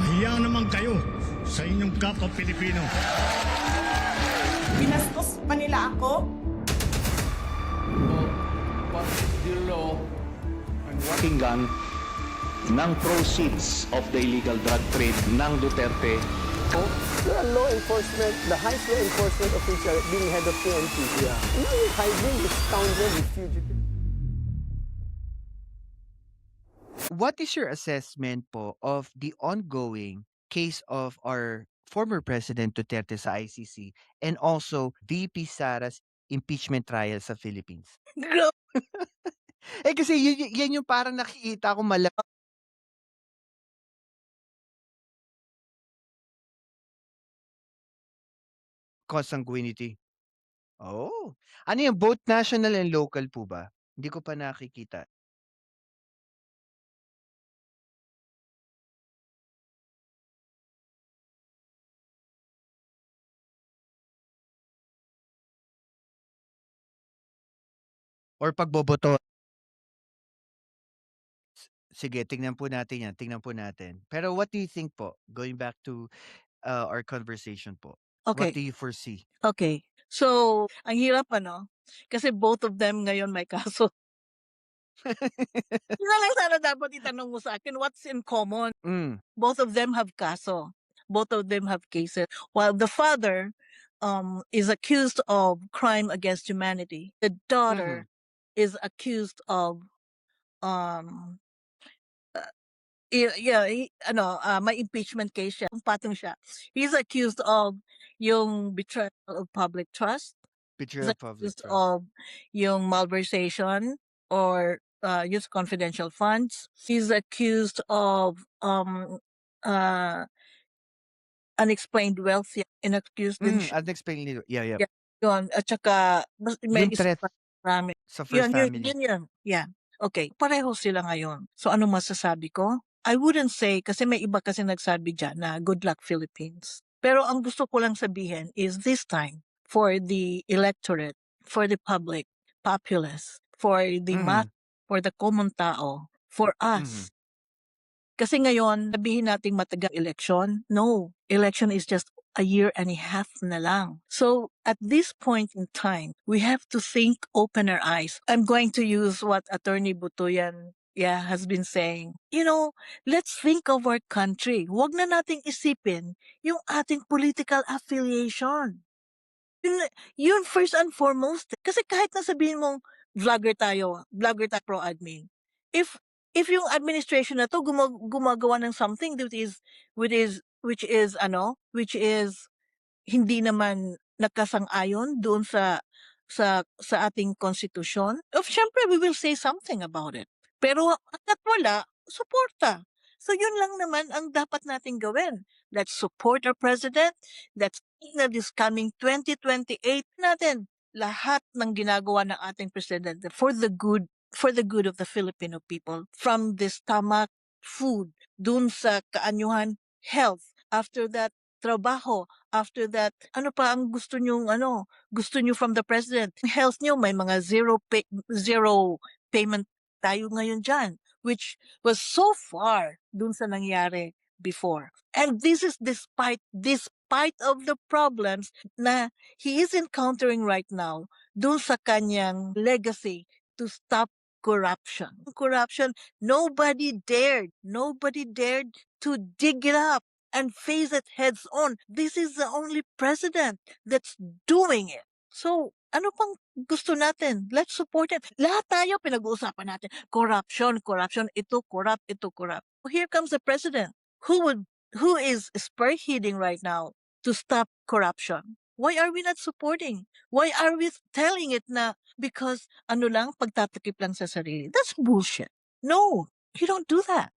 Mahiya naman kayo sa inyong kapwa Pilipino. Binastos pa nila ako. What is the law and what Pakinggan ng proceeds of the illegal drug trade ng Duterte. The law enforcement, the highest law enforcement official being head of PNP. Yeah. Now you're hiding this scoundrel, this fugitive. What is your assessment po of the ongoing case of our former President Duterte sa ICC and also VP Sara's impeachment trial sa Philippines? Kasi yan yung parang nakikita ko consanguinity. Oh. Ano yan? Both national and local po ba? Hindi ko pa nakikita. Or pagboboto. Sige, tingnan po natin yan. Tingnan po natin. Pero what do you think po? Going back to our conversation po. What do Okay. you foresee? Okay. So, ang hirap kasi both of them ngayon may kaso. Yun na lang sana dapat itanong mo sa akin, what's in common? Both of them have kaso. Both of them have cases. While the father is accused of crime against humanity, the daughter is accused of may impeachment case siya. Patong siya. He's accused of yung betrayal of public trust. Betrayal He's of public accused trust. of yung malversation or use confidential funds. He's accused of unexplained wealth. Inaccused din siya. Unexplained. Yeah. Yun. At saka may Yung threat marami. sa first family. Yun. Yeah. Okay. Pareho sila ngayon. So ano masasabi ko? I wouldn't say, kasi may iba kasi nagsabi dyan na good luck Philippines. Pero ang gusto ko lang sabihin is this time, for the electorate, for the public, populace, for the mass, for the common tao, for us. Kasi ngayon, sabihin nating matagal election. No, election is just a year and a half na lang. So at this point in time, we have to think, open our eyes. I'm going to use what Attorney Butuyan has been saying. Let's think of our country. Huwag na nating isipin yung ating political affiliation. Yun first and foremost. Kasi kahit na sabihin mong vlogger tayo pro-admin. If yung administration na to gumagawa ng something which is hindi naman nakasang-ayon doon sa ating konstitusyon, syempre we will say something about it. Pero hangga't wala, suporta. So yun lang naman ang dapat nating gawin. Let's support our president. Let's think na this coming 2028 natin lahat ng ginagawa ng ating president for the good of the Filipino people, from the stomach, food, dun sa kaanyuhan, health, after that trabaho, after that ano pa ang gusto nyo from the president? Health nyo may mga zero payment tayo ngayon dyan, which was so far dun sa nangyari before. And this is despite of the problems na he is encountering right now dun sa kanyang legacy to stop corruption. Nobody dared to dig it up and face it heads on. This is the only president that's doing it. So, ano pang gusto natin? Let's support it. Lahat tayo pinag-uusapan natin. Corruption, ito corrupt. Here comes the president who is spearheading right now to stop corruption. Why are we not supporting? Why are we telling it na because pagtatakip lang sa sarili? That's bullshit. No, you don't do that.